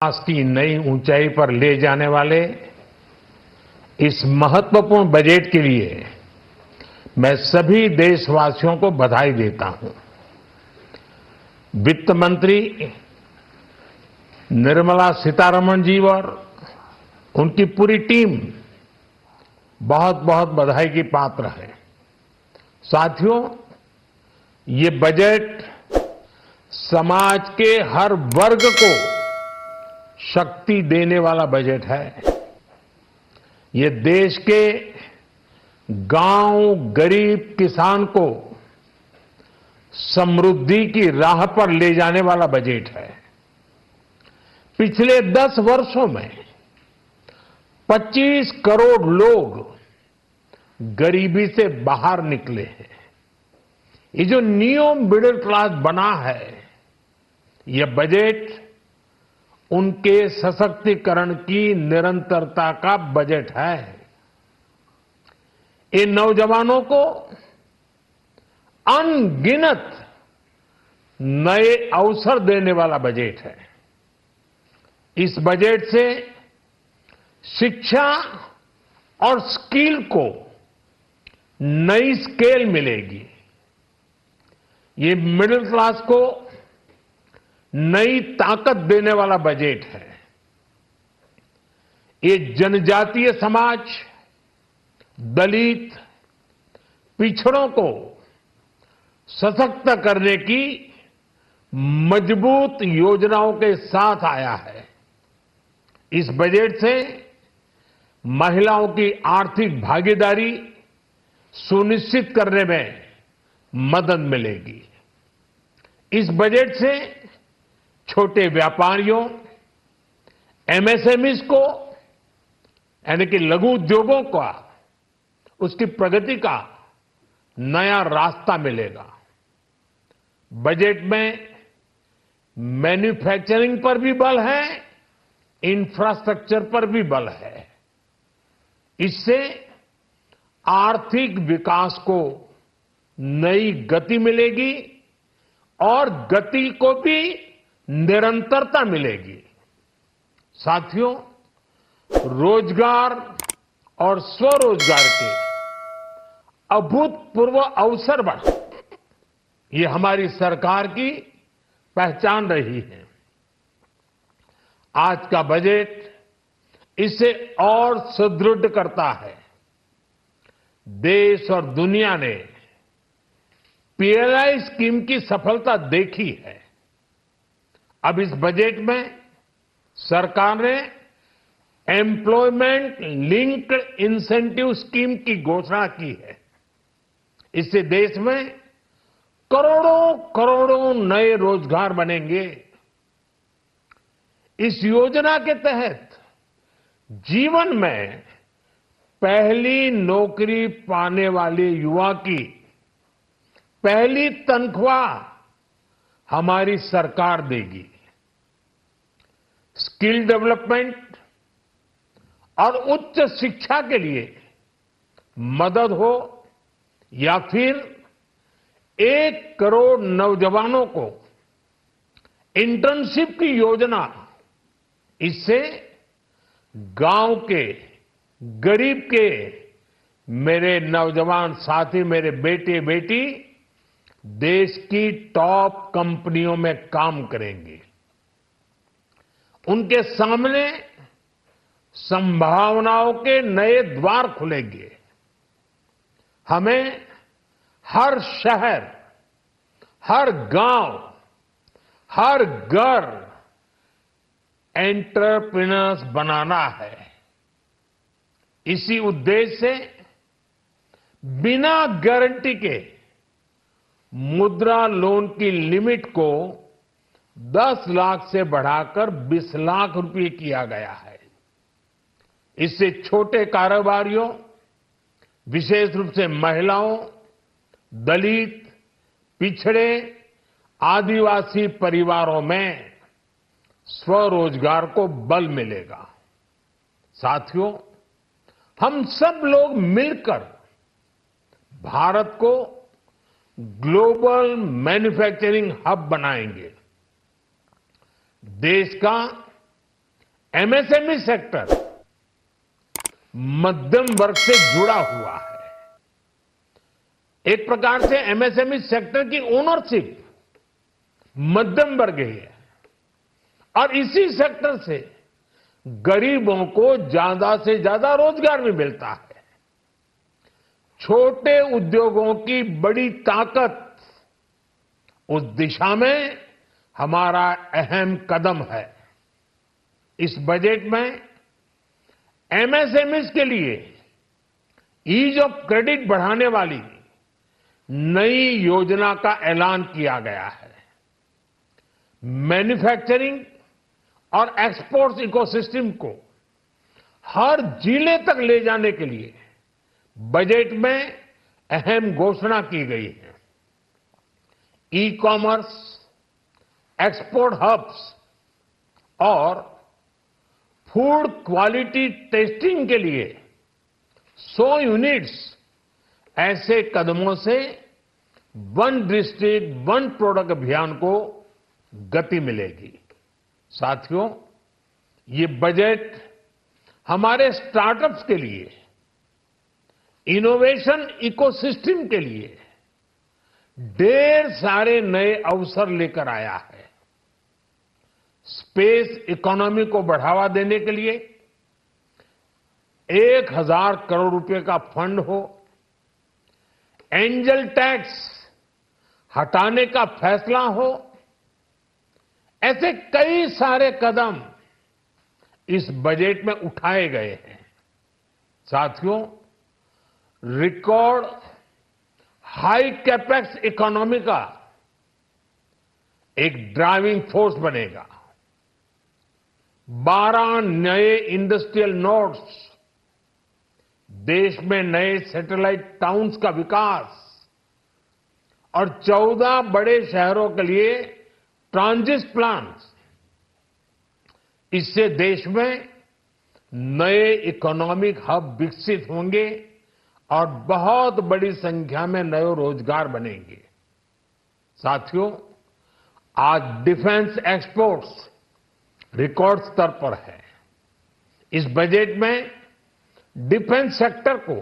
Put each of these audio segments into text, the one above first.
विकास की नई ऊंचाई पर ले जाने वाले इस महत्वपूर्ण बजट के लिए मैं सभी देशवासियों को बधाई देता हूं। वित्त मंत्री निर्मला सीतारमण जी और उनकी पूरी टीम बहुत बहुत बधाई की पात्र है। साथियों, ये बजट समाज के हर वर्ग को शक्ति देने वाला बजट है। ये देश के गांव, गरीब किसान को समृद्धि की राह पर ले जाने वाला बजट है। पिछले 10 वर्षों में 25 करोड़ लोग गरीबी से बाहर निकले हैं। ये जो न्यू मिडिल क्लास बना है, यह बजट उनके सशक्तिकरण की निरंतरता का बजट है। ये नौजवानों को अनगिनत नए अवसर देने वाला बजट है। इस बजट से शिक्षा और स्किल को नई स्केल मिलेगी। ये मिडिल क्लास को नई ताकत देने वाला बजट है। ये जनजातीय समाज, दलित, पिछड़ों को सशक्त करने की मजबूत योजनाओं के साथ आया है। इस बजट से महिलाओं की आर्थिक भागीदारी सुनिश्चित करने में मदद मिलेगी। इस बजट से छोटे व्यापारियों, एमएसएमईज को यानी कि लघु उद्योगों का उसकी प्रगति का नया रास्ता मिलेगा। बजट में मैन्युफैक्चरिंग पर भी बल है, इंफ्रास्ट्रक्चर पर भी बल है। इससे आर्थिक विकास को नई गति मिलेगी और गति को भी निरंतरता मिलेगी। साथियों, रोजगार और स्वरोजगार के अभूतपूर्व अवसर बढ़े, ये हमारी सरकार की पहचान रही है। आज का बजट इसे और सुदृढ़ करता है। देश और दुनिया ने पीएलआई स्कीम की सफलता देखी है। अब इस बजट में सरकार ने एम्प्लॉयमेंट लिंक्ड इंसेंटिव स्कीम की घोषणा की है। इससे देश में करोड़ों करोड़ों नए रोजगार बनेंगे। इस योजना के तहत जीवन में पहली नौकरी पाने वाले युवा की पहली तनख्वाह हमारी सरकार देगी। स्किल डेवलपमेंट और उच्च शिक्षा के लिए मदद हो या फिर 1 करोड़ नौजवानों को इंटर्नशिप की योजना, इससे गांव के, गरीब के मेरे नौजवान साथी, मेरे बेटे बेटी देश की टॉप कंपनियों में काम करेंगे। उनके सामने संभावनाओं के नए द्वार खुलेंगे। हमें हर शहर, हर गांव, हर घर एंटरप्रेन्योर्स बनाना है। इसी उद्देश्य से बिना गारंटी के मुद्रा लोन की लिमिट को 10 लाख से बढ़ाकर 20 लाख रुपए किया गया है। इससे छोटे कारोबारियों, विशेष रूप से महिलाओं, दलित, पिछड़े, आदिवासी परिवारों में स्वरोजगार को बल मिलेगा। साथियों, हम सब लोग मिलकर भारत को ग्लोबल मैन्युफैक्चरिंग हब बनाएंगे। देश का एमएसएमई सेक्टर मध्यम वर्ग से जुड़ा हुआ है। एक प्रकार से एमएसएमई सेक्टर की ओनरशिप मध्यम वर्ग ही है और इसी सेक्टर से गरीबों को ज्यादा से ज्यादा रोजगार भी मिलता है। छोटे उद्योगों की बड़ी ताकत, उस दिशा में हमारा अहम कदम है। इस बजट में एमएसएमईज के लिए ईज ऑफ क्रेडिट बढ़ाने वाली नई योजना का ऐलान किया गया है। मैन्युफैक्चरिंग और एक्सपोर्ट्स इकोसिस्टम को हर जिले तक ले जाने के लिए बजट में अहम घोषणा की गई है। ई कॉमर्स, एक्सपोर्ट हब्स और फूड क्वालिटी टेस्टिंग के लिए 100 यूनिट्स, ऐसे कदमों से वन डिस्ट्रिक्ट वन प्रोडक्ट अभियान को गति मिलेगी। साथियों, ये बजट हमारे स्टार्टअप्स के लिए, इनोवेशन इकोसिस्टम के लिए ढेर सारे नए अवसर लेकर आया है। स्पेस इकोनॉमी को बढ़ावा देने के लिए 1000 करोड़ रुपए का फंड हो, एंजल टैक्स हटाने का फैसला हो, ऐसे कई सारे कदम इस बजट में उठाए गए हैं। साथियों, रिकॉर्ड हाई कैपेक्स इकोनॉमी का एक ड्राइविंग फोर्स बनेगा। 12 नए इंडस्ट्रियल नोड्स, देश में नए सैटेलाइट टाउन्स का विकास और 14 बड़े शहरों के लिए ट्रांजिट प्लान्स, इससे देश में नए इकोनॉमिक हब विकसित होंगे और बहुत बड़ी संख्या में नए रोजगार बनेंगे। साथियों, आज डिफेंस एक्सपोर्ट्स रिकॉर्ड स्तर पर है। इस बजट में डिफेंस सेक्टर को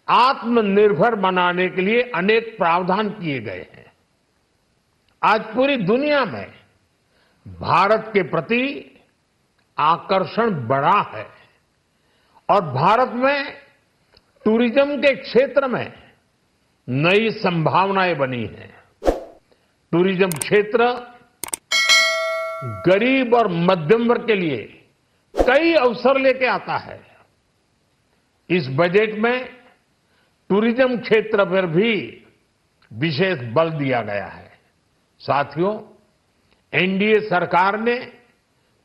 आत्मनिर्भर बनाने के लिए अनेक प्रावधान किए गए हैं। आज पूरी दुनिया में भारत के प्रति आकर्षण बढ़ा है और भारत में टूरिज्म के क्षेत्र में नई संभावनाएं बनी हैं। टूरिज्म क्षेत्र गरीब और मध्यम वर्ग के लिए कई अवसर लेके आता है। इस बजट में टूरिज्म क्षेत्र पर भी विशेष बल दिया गया है। साथियों, एनडीए सरकार ने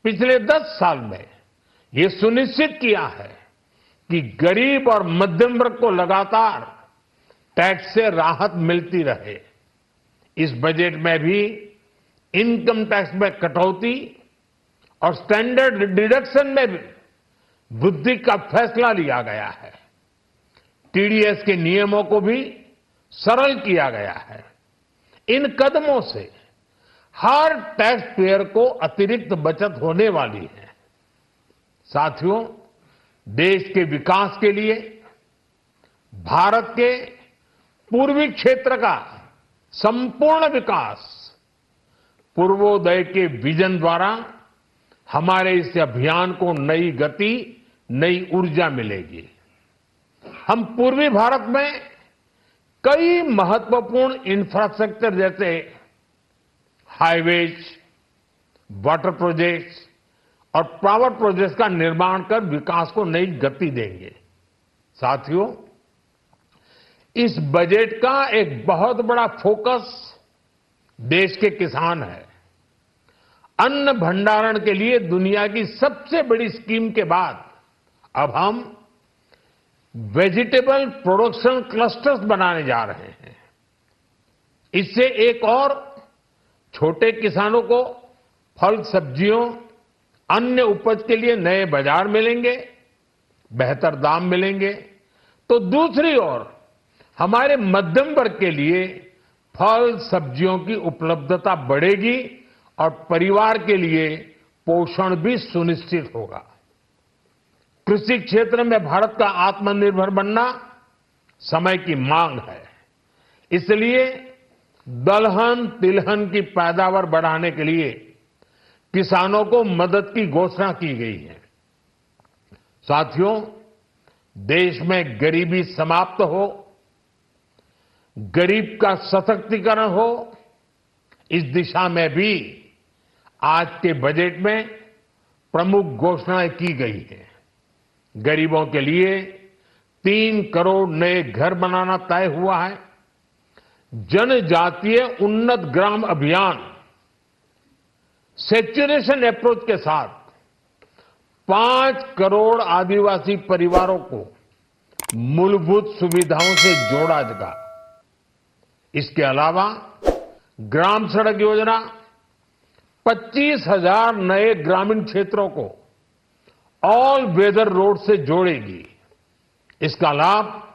पिछले 10 साल में ये सुनिश्चित किया है कि गरीब और मध्यम वर्ग को लगातार टैक्स से राहत मिलती रहे। इस बजट में भी इनकम टैक्स में कटौती और स्टैंडर्ड डिडक्शन में भी वृद्धि का फैसला लिया गया है। टीडीएस के नियमों को भी सरल किया गया है। इन कदमों से हर टैक्स पेयर को अतिरिक्त बचत होने वाली है। साथियों, देश के विकास के लिए भारत के पूर्वी क्षेत्र का संपूर्ण विकास पूर्वोदय के विजन द्वारा हमारे इस अभियान को नई गति, नई ऊर्जा मिलेगी। हम पूर्वी भारत में कई महत्वपूर्ण इंफ्रास्ट्रक्चर जैसे हाईवेज, वाटर प्रोजेक्ट्स और पावर प्रोजेक्ट्स का निर्माण कर विकास को नई गति देंगे। साथियों, इस बजट का एक बहुत बड़ा फोकस देश के किसान है। अन्न भंडारण के लिए दुनिया की सबसे बड़ी स्कीम के बाद अब हम वेजिटेबल प्रोडक्शन क्लस्टर्स बनाने जा रहे हैं। इससे एक और छोटे किसानों को फल, सब्जियों, अन्य उपज के लिए नए बाजार मिलेंगे, बेहतर दाम मिलेंगे, तो दूसरी ओर हमारे मध्यम वर्ग के लिए फल, सब्जियों की उपलब्धता बढ़ेगी और परिवार के लिए पोषण भी सुनिश्चित होगा। कृषि क्षेत्र में भारत का आत्मनिर्भर बनना समय की मांग है। इसलिए दलहन तिलहन की पैदावार बढ़ाने के लिए किसानों को मदद की घोषणा की गई है। साथियों, देश में गरीबी समाप्त हो, गरीब का सशक्तिकरण हो, इस दिशा में भी आज के बजट में प्रमुख घोषणाएं की गई हैं। गरीबों के लिए 3 करोड़ नए घर बनाना तय हुआ है। जनजातीय उन्नत ग्राम अभियान सेचुरेशन अप्रोच के साथ 5 करोड़ आदिवासी परिवारों को मूलभूत सुविधाओं से जोड़ा जाएगा। इसके अलावा ग्राम सड़क योजना 25,000 नए ग्रामीण क्षेत्रों को ऑल वेदर रोड से जोड़ेगी। इसका लाभ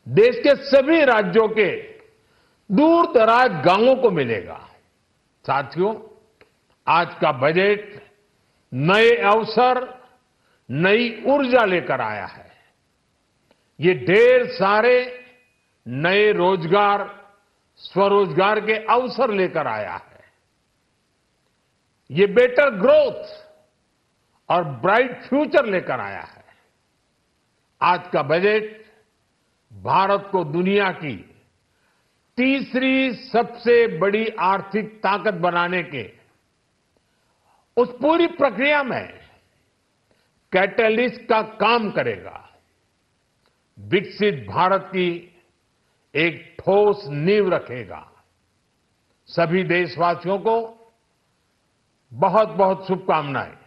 देश के सभी राज्यों के दूर दराज गांवों को मिलेगा। साथियों, आज का बजट नए अवसर, नई ऊर्जा लेकर आया है। ये ढेर सारे नए रोजगार, स्वरोजगार के अवसर लेकर आया है। ये बेटर ग्रोथ और ब्राइट फ्यूचर लेकर आया है। आज का बजट भारत को दुनिया की तीसरी सबसे बड़ी आर्थिक ताकत बनाने के उस पूरी प्रक्रिया में कैटलिस्ट का काम करेगा। विकसित भारत की एक ठोस नींव रखेगा। सभी देशवासियों को बहुत बहुत शुभकामनाएं।